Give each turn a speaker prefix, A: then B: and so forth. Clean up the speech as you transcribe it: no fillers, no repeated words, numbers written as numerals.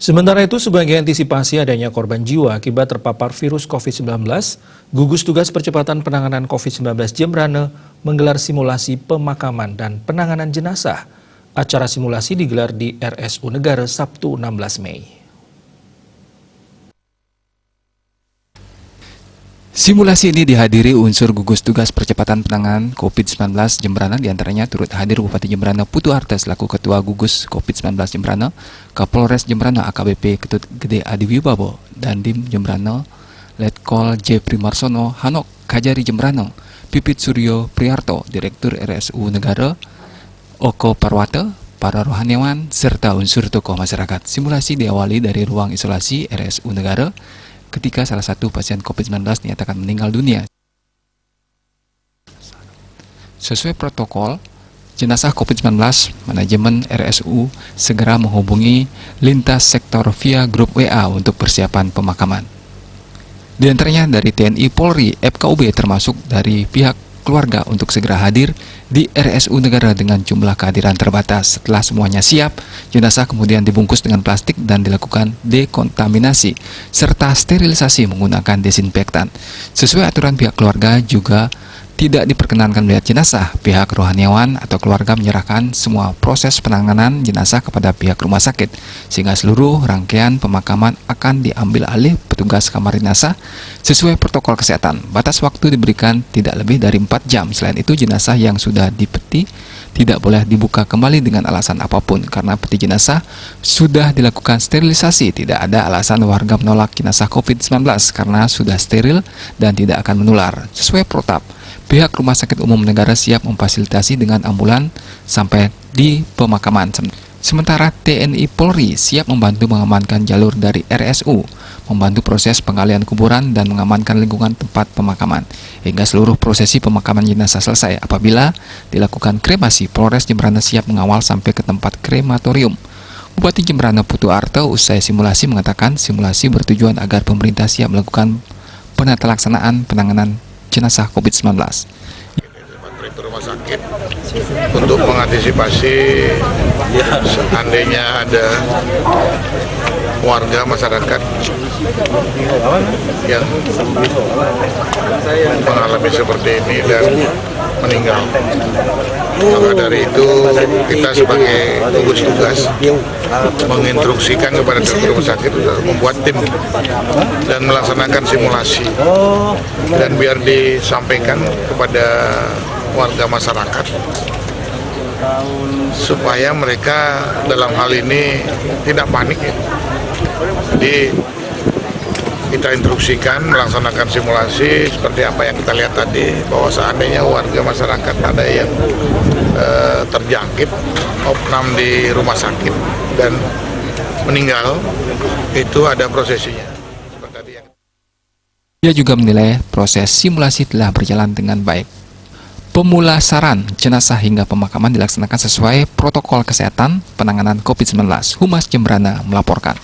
A: Sementara itu, sebagai antisipasi adanya korban jiwa akibat terpapar virus COVID-19, gugus tugas percepatan penanganan COVID-19 Jembrana menggelar simulasi pemakaman dan penanganan jenazah. Acara simulasi digelar di RSU Negara Sabtu 16 Mei.
B: Simulasi ini dihadiri unsur gugus tugas percepatan penanganan COVID-19 Jembrana, diantaranya turut hadir Bupati Jembrana Putu Arte selaku Ketua Gugus COVID-19 Jembrana, Kapolres Jembrana AKBP Ketut Gede Adi Wibowo, Dandim Jembrana, Letkol J. Primarsono, Hanok Kajari Jembrana, Pipit Suryo Priarto, Direktur RSU Negara, Oko Parwata, para rohaniawan, serta unsur tokoh masyarakat. Simulasi diawali dari ruang isolasi RSU Negara ketika salah satu pasien COVID-19 dinyatakan meninggal dunia. Sesuai protokol, jenazah COVID-19, manajemen RSU segera menghubungi lintas sektor via grup WA untuk persiapan pemakaman. Di antaranya dari TNI Polri, FKUB termasuk dari pihak keluarga untuk segera hadir di RSU Negara dengan jumlah kehadiran terbatas. Setelah semuanya siap, jenazah kemudian dibungkus dengan plastik dan dilakukan dekontaminasi serta sterilisasi menggunakan desinfektan. Sesuai aturan pihak keluarga juga tidak diperkenankan melihat jenazah. Pihak rohaniawan atau keluarga menyerahkan semua proses penanganan jenazah kepada pihak rumah sakit, sehingga seluruh rangkaian pemakaman akan diambil alih petugas kamar jenazah sesuai protokol kesehatan. Batas waktu diberikan tidak lebih dari 4 jam. Selain itu, jenazah yang sudah dipeti tidak boleh dibuka kembali dengan alasan apapun. Karena peti jenazah sudah dilakukan sterilisasi, tidak ada alasan warga menolak jenazah COVID-19 karena sudah steril dan tidak akan menular. Sesuai protap, pihak Rumah Sakit Umum Negara siap memfasilitasi dengan ambulan sampai di pemakaman. Sementara TNI Polri siap membantu mengamankan jalur dari RSU, membantu proses penggalian kuburan dan mengamankan lingkungan tempat pemakaman hingga seluruh prosesi pemakaman jenazah selesai. Apabila dilakukan kremasi, Polres Jembrana siap mengawal sampai ke tempat krematorium. Bupati Jembrana Putu Arte usai simulasi mengatakan simulasi bertujuan agar pemerintah siap melakukan penatalaksanaan penanganan jenazah COVID-19.
C: Rumah sakit untuk mengantisipasi seandainya ada warga masyarakat yang mengalami seperti ini dan meninggal. Maka dari itu kita sebagai gugus tugas menginstruksikan kepada dokter rumah sakit untuk membuat tim dan melaksanakan simulasi, dan biar disampaikan kepada warga masyarakat supaya mereka dalam hal ini tidak panik ya. Jadi kita instruksikan melaksanakan simulasi seperti apa yang kita lihat tadi, bahwa seandainya warga masyarakat ada yang terjangkit opnam di rumah sakit dan meninggal, itu ada prosesinya.
B: Dia juga menilai proses simulasi telah berjalan dengan baik. Pemulasaran jenazah hingga pemakaman dilaksanakan sesuai protokol kesehatan penanganan COVID-19. Humas Jembrana melaporkan.